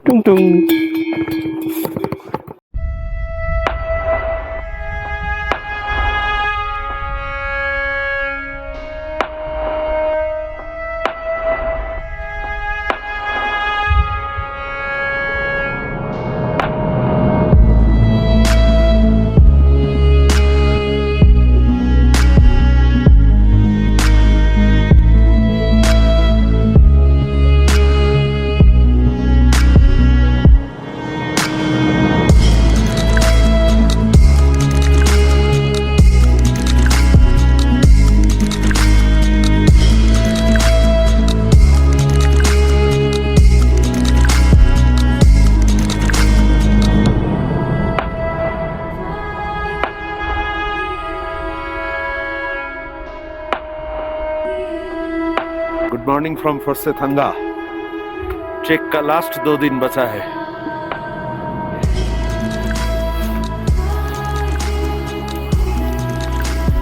टुंग टुंग। Good morning from Phortse Thanga. Trek का last 2 दिन बचा है।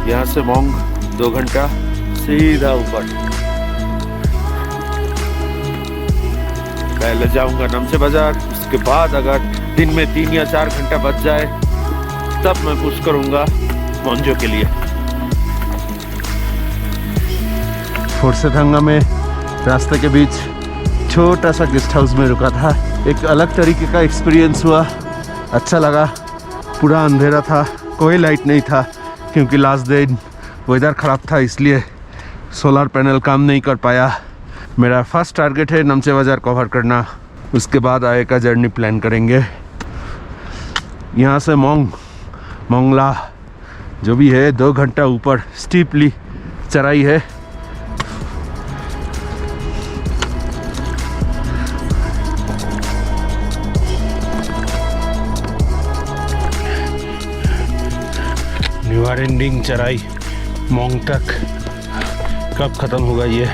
यहाँ से मोंग 2 घंटा सीधा ऊपर। पहले जाऊंगा नमचे बाजार, उसके बाद अगर दिन में 3 या 4 घंटा बच जाए तब मैं पुश करूंगा मोंजो के लिए। फॉर्सेथंगा में रास्ते के बीच छोटा सा गेस्ट हाउस में रुका था। एक अलग तरीके का एक्सपीरियंस हुआ, अच्छा लगा। पूरा अंधेरा था, कोई लाइट नहीं था क्योंकि लास्ट दिन वेदर ख़राब था, इसलिए सोलर पैनल काम नहीं कर पाया। मेरा फर्स्ट टारगेट है नमचे बाजार कवर करना, उसके बाद आगे का जर्नी प्लान करेंगे। यहाँ से मोंगला जो भी है 2 घंटा ऊपर स्टीपली चढ़ाई है। नेवर एंडिंग चढ़ाई मोंग तक, कब ख़त्म होगा ये।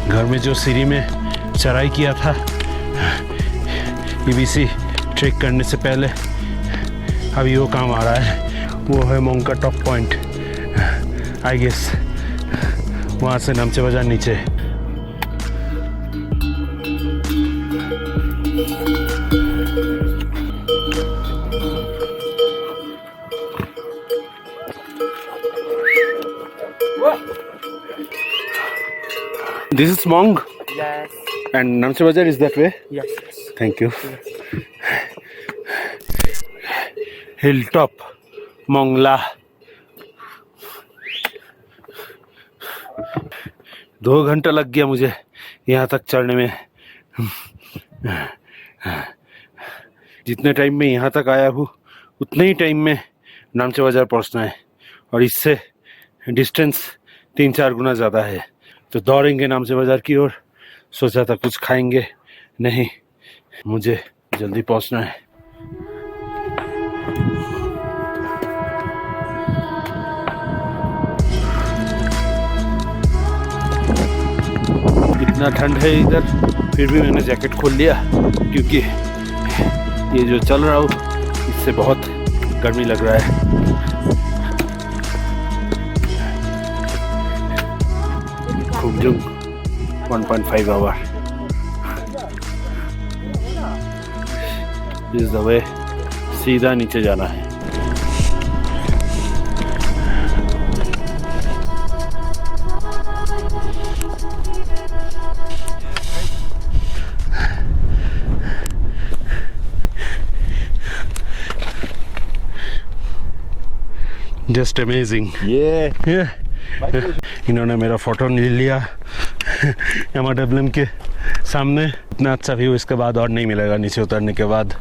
घर में जो सीढ़ी में चढ़ाई किया था ईबीसी ट्रेक करने से पहले, अभी वो काम आ रहा है। वो है मोंग का टॉप पॉइंट, आई गेस वहाँ से नमचे बाजार नीचे। This is Mong? Yes. And Namche Bazaar is that way? Yes. Thank you. Yes. Hilltop, Mongla. 2 घंटा लग गया मुझे यहाँ तक चढ़ने में। जितने टाइम में यहाँ तक आया हूँ उतने ही टाइम में नामचे बाजार पहुँचना है, और इससे डिस्टेंस 3-4 गुना ज़्यादा है। तो दौड़ेंगे नामचे बाजार की ओर। सोचा था कुछ खाएंगे, नहीं, मुझे जल्दी पहुँचना है। इतना ठंड है इधर, फिर भी मैंने जैकेट खोल लिया क्योंकि ये जो चल रहा हूँ इससे बहुत गर्मी लग रहा है। खुमजुंग 1.5 आवर इस द वे, सीधा नीचे जाना है। Just amazing. इन्होंने मेरा फोटो ले लिया MRWM के सामने। इतना अच्छा व्यू इसके बाद और नहीं मिलेगा नीचे उतरने के बाद।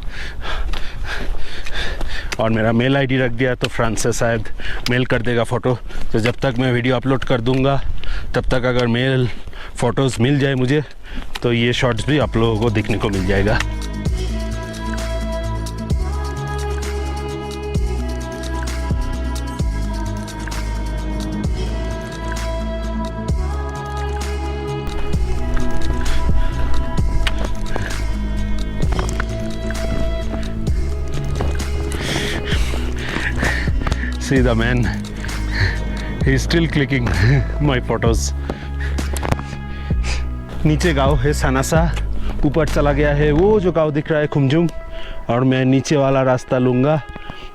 और मेरा मेल आईडी रख दिया तो फ्रांस से शायद मेल कर देगा फ़ोटो। तो जब तक मैं वीडियो अपलोड कर दूंगा तब तक अगर मेल फ़ोटोज़ मिल जाए मुझे तो ये शॉट्स भी आप लोगों को देखने को मिल जाएगा। See the man he still clicking my photos. नीचे गांव है सानासा, ऊपर चला गया है वो जो गांव दिख रहा है खुमजुम, और मैं नीचे वाला रास्ता लूँगा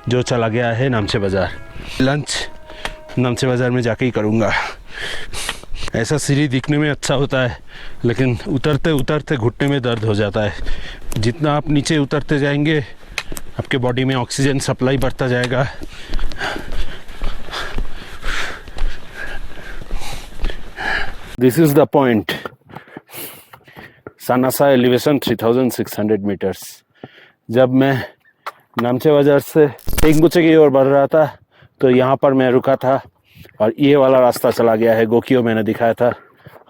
जो चला गया है नामचे बाज़ार। लंच नामचे बाज़ार में जाके ही करूँगा। ऐसा सीढ़ी दिखने में अच्छा होता है, लेकिन उतरते उतरते घुटने में दर्द हो जाता है। जितना आप नीचे उतरते जाएंगे आपके बॉडी में ऑक्सीजन सप्लाई बढ़ता जाएगा। This is the point, Sanasa elevation 3600 metres. जब मैं नामचे बाज़ार से टेंगबोचे की ओर बढ़ रहा था तो यहाँ पर मैं रुका था, और ये वाला रास्ता चला गया है गोकियो मैंने दिखाया था,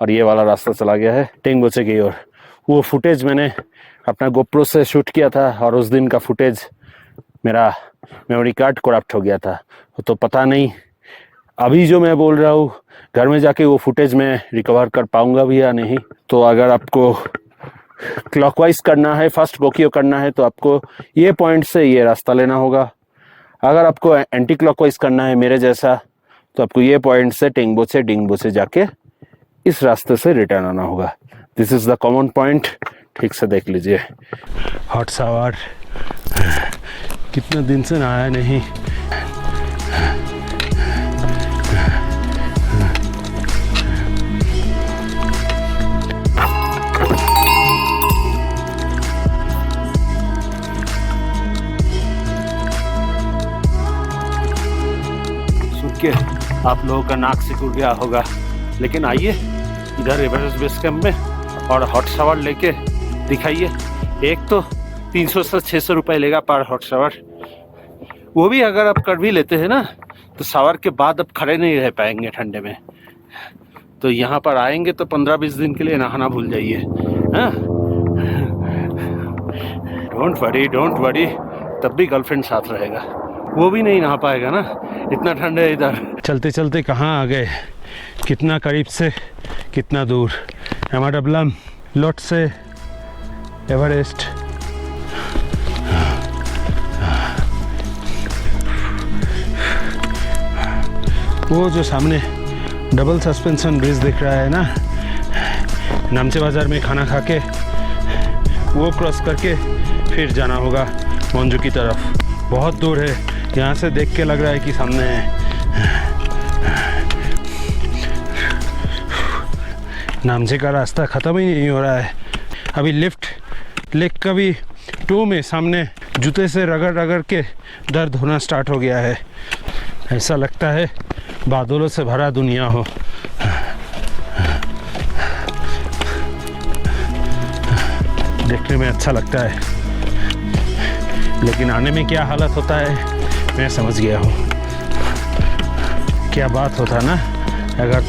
और ये वाला रास्ता चला गया है टेंगबोचे की ओर। वो फुटेज मैंने अपना गोप्रो से शूट किया था, और उस दिन का फुटेज मेरा मेमोरी कार्ड करप्ट हो गया था, तो पता नहीं अभी जो मैं बोल रहा हूँ घर में जाके वो फुटेज मैं रिकवर कर पाऊँगा भी या नहीं। तो अगर आपको क्लॉकवाइज करना है, फर्स्ट गोकियो करना है, तो आपको ये पॉइंट से ये रास्ता लेना होगा। अगर आपको एंटी क्लॉकवाइज करना है मेरे जैसा, तो आपको ये पॉइंट से डिंगबोचे जाके इस रास्ते से रिटर्न आना होगा। This is the common point, ठीक से देख लीजिए। हॉट शावर, कितना दिन से नहाया नहीं। आप लोगों का नाक सिकुड़ गया होगा, लेकिन आइए इधर एवरेस्ट बेस कैंप में और हॉट शावर लेके दिखाइए। एक तो 300 से 600 रुपये लेगा पर हॉट शावर। वो भी अगर आप कर भी लेते हैं ना, तो शावर के बाद आप खड़े नहीं रह पाएंगे ठंडे में। तो यहाँ पर आएंगे तो 15-20 दिन के लिए नहाना भूल जाइए। हाँ, डोंट वरी, तब भी गर्लफ्रेंड साथ रहेगा, वो भी नहीं नहा पाएगा ना, इतना ठंडा है इधर। चलते चलते कहाँ आ गए, कितना करीब से कितना दूर। एमाडबलम, लोट से एवरेस्ट। वो जो सामने डबल सस्पेंशन ब्रिज दिख रहा है ना, नामचे बाज़ार में खाना खा के वो क्रॉस करके फिर जाना होगा मोन्जू की तरफ। बहुत दूर है, यहाँ से देख के लग रहा है कि सामने है। नामचे का रास्ता ख़त्म ही नहीं हो रहा है। अभी लिफ्ट लेक का भी 2 में सामने जूते से रगड़ रगड़ के दर्द होना स्टार्ट हो गया है। ऐसा लगता है बादलों से भरा दुनिया हो। देखने में अच्छा लगता है, लेकिन आने में क्या हालत होता है मैं समझ गया हूँ। क्या बात होता ना अगर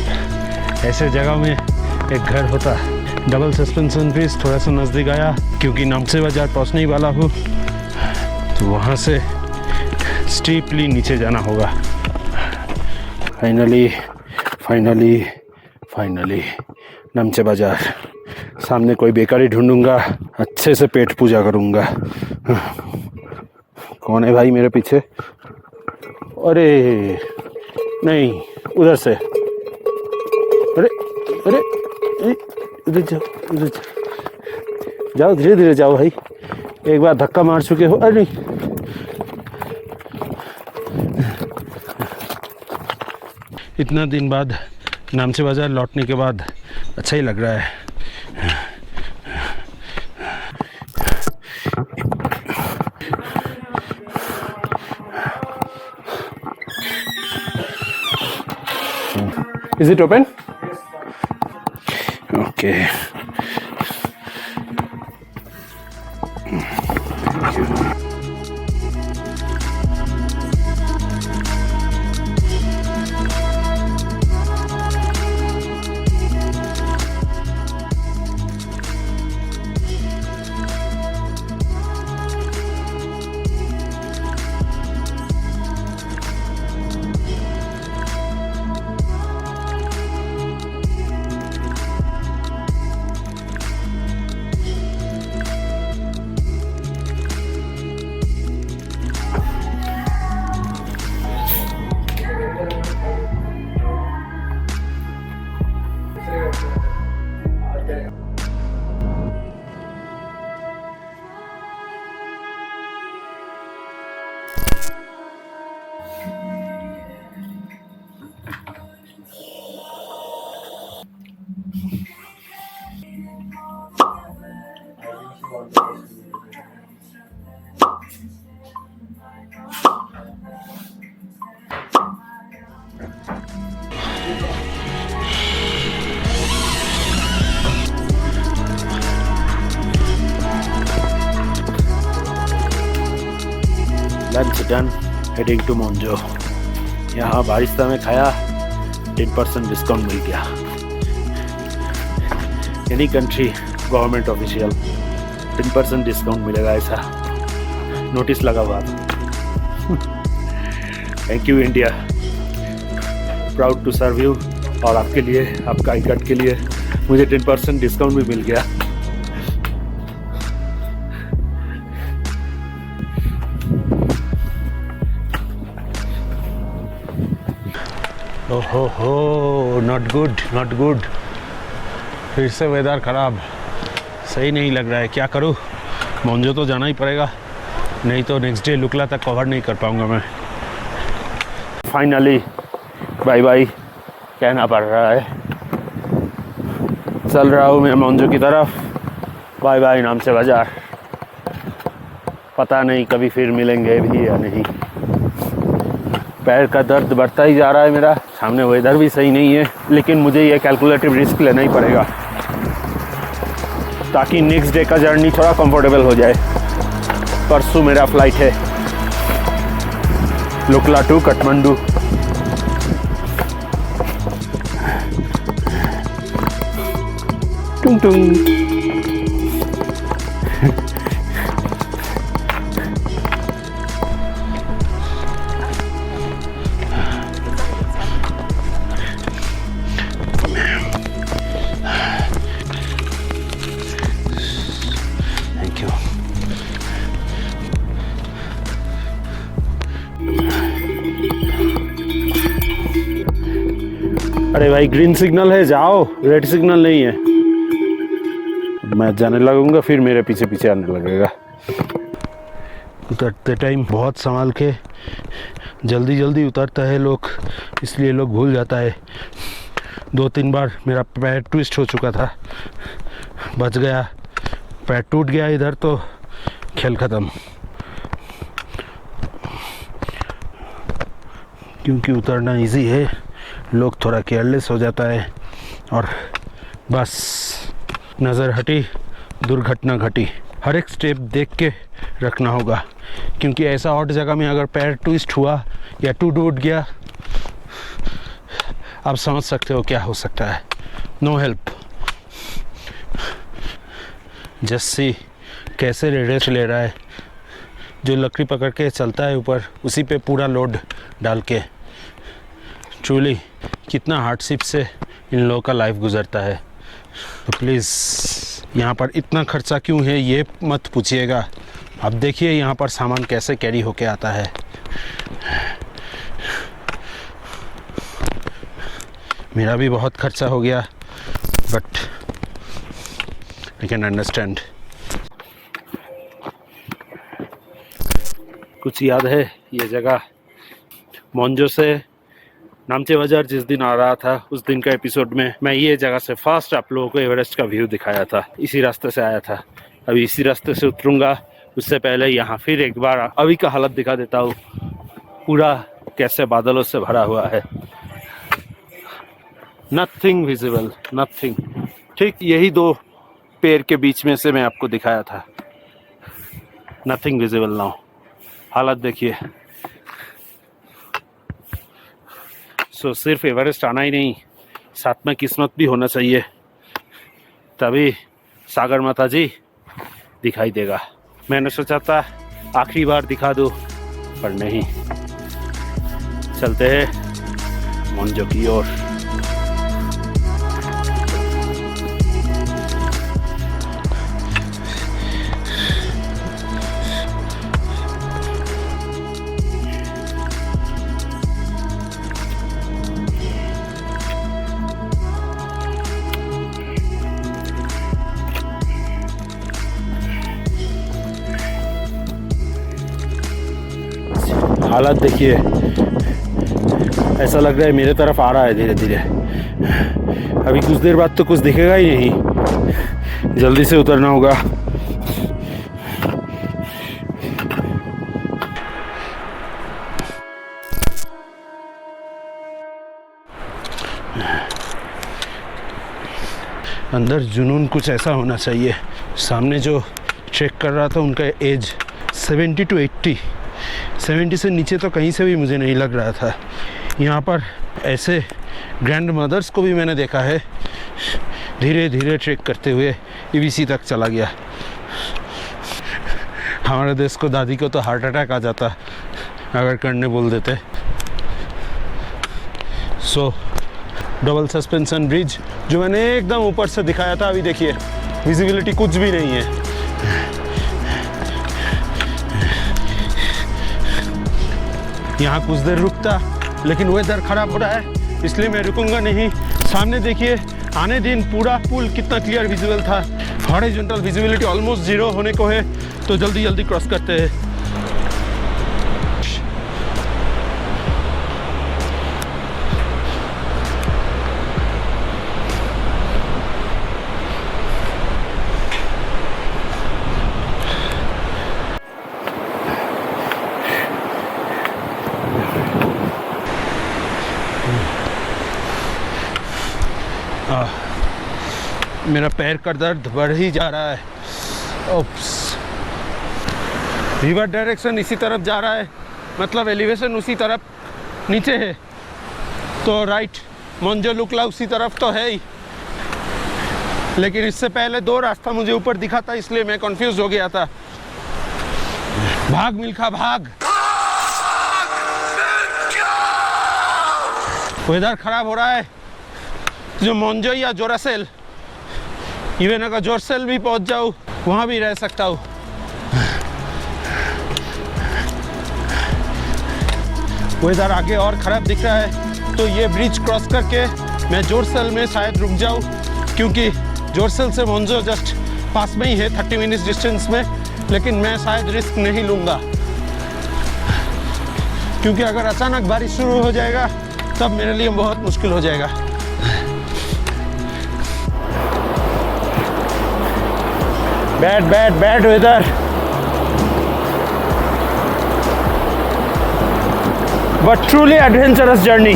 ऐसे जगह में एक घर होता। डबल सस्पेंशन ब्रिज थोड़ा सा नज़दीक आया, क्योंकि नामचे बाज़ार पहुँचने ही वाला हूँ, तो वहाँ से स्टीपली नीचे जाना होगा। फाइनली नामचे बाज़ार। सामने कोई बेकरी ढूंढूंगा, अच्छे से पेट पूजा करूँगा। कौन है भाई मेरे पीछे? अरे नहीं, उधर से। अरे अरे उधर जाओ, धीरे धीरे जाओ भाई, एक बार धक्का मार चुके हो। अरे नहीं, इतना दिन बाद नामचे बाज़ार लौटने के बाद अच्छा ही लग रहा है। Is it open? Okay. Lunch done, heading to Monjo. यहाँ बारिस्ता में खाया, 10% डिस्काउंट मिल गया। Any country government official 10% discount मिलेगा ऐसा नोटिस लगा हुआ था। Thank you India, proud to serve you. और आपके लिए, आपका आई कार्ड के लिए मुझे 10% डिस्काउंट भी मिल गया। ओहो हो, नॉट गुड, नॉट गुड। फिर से वेदर ख़राब, सही नहीं लग रहा है। क्या करूँ, मोन्जो तो जाना ही पड़ेगा, नहीं तो नेक्स्ट डे लुकला तक कवर नहीं कर पाऊँगा मैं। फाइनली बाय बाय कहना पड़ रहा है। चल रहा हूँ मैं मोन्जो की तरफ। बाय बाय नामचे बाज़ार। पता नहीं कभी फिर मिलेंगे भी या नहीं। पैर का दर्द बढ़ता ही जा रहा है मेरा। सामने वेदर भी सही नहीं है, लेकिन मुझे ये कैलकुलेटिव रिस्क लेना ही पड़ेगा ताकि नेक्स्ट डे का जर्नी थोड़ा कंफर्टेबल हो जाए। परसों मेरा फ्लाइट है लुकला टू काठमांडू। टुंग टुंग। अरे भाई, ग्रीन सिग्नल है, जाओ। रेड सिग्नल नहीं है। मैं जाने लगूंगा, फिर मेरे पीछे पीछे आने लगेगा। उतरते टाइम बहुत संभाल के, जल्दी जल्दी उतरता है लोग, इसलिए लोग भूल जाता है। 2-3 बार मेरा पैर ट्विस्ट हो चुका था, बच गया। पैर टूट गया इधर तो खेल ख़त्म। क्योंकि उतरना इजी है, लोग थोड़ा केयरलेस हो जाता है और बस नज़र हटी, दुर्घटना घटी। हर एक स्टेप देख के रखना होगा, क्योंकि ऐसा ऑड जगह में अगर पैर ट्विस्ट हुआ या टूट गया, आप समझ सकते हो क्या हो सकता है। No help. जस्सी कैसे रेस्ट ले रहा है, जो लकड़ी पकड़ के चलता है ऊपर, उसी पे पूरा लोड डाल के। ट्रूली कितना हार्डशिप से इन लोगों का लाइफ गुजरता है। तो प्लीज़ यहाँ पर इतना खर्चा क्यों है ये मत पूछिएगा। अब देखिए यहाँ पर सामान कैसे कैरी होके आता है। मेरा भी बहुत खर्चा हो गया, बट आई कैन अंडरस्टैंड। कुछ याद है ये जगह? मोन्जो से नामचे बाज़ार जिस दिन आ रहा था, उस दिन का एपिसोड में मैं ये जगह से फास्ट आप लोगों को एवरेस्ट का व्यू दिखाया था। इसी रास्ते से आया था, अभी इसी रास्ते से उतरूंगा। उससे पहले यहाँ फिर एक बार अभी का हालत दिखा देता हूँ, पूरा कैसे बादलों से भरा हुआ है। Nothing visible, nothing. ठीक यही 2 पेड़ के बीच में से मैं आपको दिखाया था। Nothing visible now. हालत देखिए। सो सिर्फ एवरेस्ट आना ही नहीं, साथ में किस्मत भी होना चाहिए, तभी सागर माता जी दिखाई देगा। मैंने सोचा था आखिरी बार दिखा दूँ, पर नहीं। चलते हैं मोन्जो की ओर। हालत देखिए, ऐसा लग रहा है मेरे तरफ आ रहा है धीरे धीरे। अभी कुछ देर बाद तो कुछ दिखेगा ही नहीं, जल्दी से उतरना होगा। अंदर जुनून कुछ ऐसा होना चाहिए। सामने जो चेक कर रहा था उनका एज 70 to 80, 70 से नीचे तो कहीं से भी मुझे नहीं लग रहा था। यहाँ पर ऐसे ग्रैंड मदर्स को भी मैंने देखा है धीरे धीरे ट्रेक करते हुए EBC तक चला गया। हमारे देश को दादी को तो हार्ट अटैक आ जाता अगर करने बोल देते। सो डबल सस्पेंशन ब्रिज जो मैंने एकदम ऊपर से दिखाया था, अभी देखिए विजिबिलिटी कुछ भी नहीं है। यहाँ कुछ देर रुकता, लेकिन वेदर खराब हो रहा है इसलिए मैं रुकूंगा नहीं। सामने देखिए आने दिन पूरा पुल कितना क्लियर विजिबल था। हॉरिजॉन्टल विजिबिलिटी ऑलमोस्ट 0 होने को है, तो जल्दी जल्दी क्रॉस करते हैं। मेरा पैर का दर्द बढ़ ही जा रहा है। ओप्स, रिवर डायरेक्शन इसी तरफ जा रहा है, मतलब एलिवेशन उसी तरफ नीचे है, तो राइट मोन्जो लुकला उसी तरफ तो है ही। लेकिन इससे पहले 2 रास्ता मुझे ऊपर दिखा था, इसलिए मैं कंफ्यूज हो गया था। भाग मिल्खा भाग। वेदर खराब हो रहा है, जो मोन्जो या जोरासेल, इवन अगर जोरसेल भी पहुंच जाऊँ वहाँ भी रह सकता हूँ। वेदर आगे और ख़राब दिख रहा है, तो ये ब्रिज क्रॉस करके मैं जोरसेल में शायद रुक जाऊँ, क्योंकि जोरसेल से मोन्जो जस्ट पास में ही है 30 मिनट्स डिस्टेंस में। लेकिन मैं शायद रिस्क नहीं लूँगा, क्योंकि अगर अचानक बारिश शुरू हो जाएगा तब मेरे लिए बहुत मुश्किल हो जाएगा। Bad weather, but truly adventurous journey.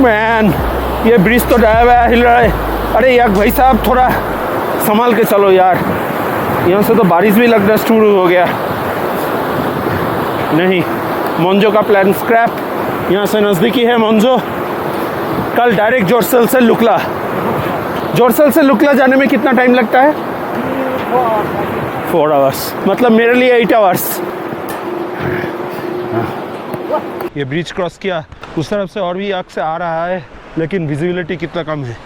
Man, ये ब्रिज तो डाया हुआ हिल रहा है। अरे यार भाई साहब, थोड़ा संभाल के चलो यार, यहाँ से तो बारिश भी लगना शुरू हो गया। नहीं, मोन्जो का प्लान स्क्रैप। यहाँ से नज़दीकी है मोन्जो। कल डायरेक्ट जोरसेल से लुकला। जोरसेल से लुकला जाने में कितना टाइम लगता है? 4 आवर्स, मतलब मेरे लिए 8 आवर्स। ये ब्रिज क्रॉस किया, उस तरफ से और भी आग से आ रहा है, लेकिन विजिबिलिटी कितना कम है।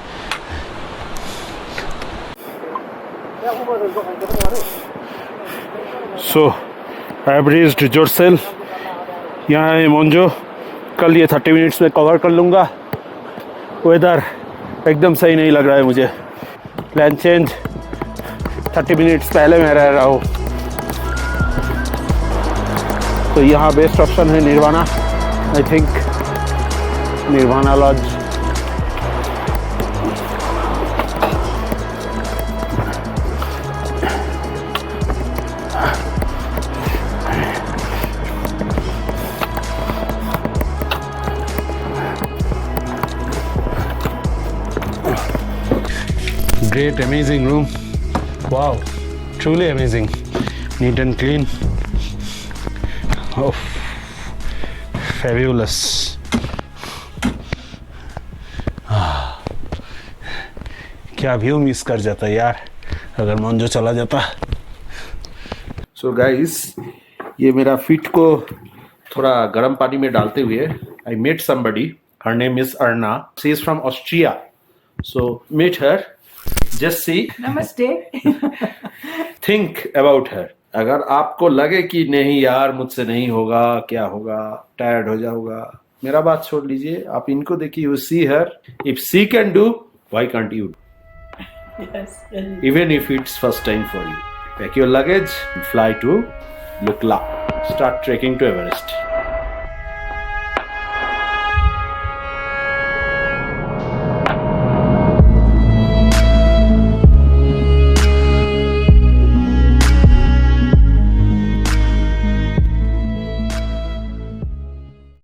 सो आई हैव रीच्ड जोरसेल। यहाँ है मोन्जो। कल ये 30 मिनट्स में कवर कर लूँगा। वेदर एकदम सही नहीं लग रहा है मुझे। प्लान चेंज, 30 मिनट्स पहले मैं रह रहा हूँ। तो यहाँ बेस्ट ऑप्शन है Nirvana, I think Nirvana lodge. Great, amazing room. Wow, truly amazing. Neat and clean. Oh, fabulous. क्या व्यू मिस कर जाता यार अगर मोन्जो चला जाता। सो गाइस, ये मेरा फीट को थोड़ा गर्म पानी में डालते हुए I met somebody, her name is Arna, she is from Austria. So meet her, just see, नमस्ते। Think about her. अगर आपको लगे कि नहीं यार मुझसे नहीं होगा, क्या होगा, टायर्ड हो जाऊंगा, मेरा बात छोड़ लीजिए, आप इनको देखिए। You see her, if she can do, why can't you? Yes. Even if it's first time for you, pack your luggage and fly to Lukla. Start trekking to Everest.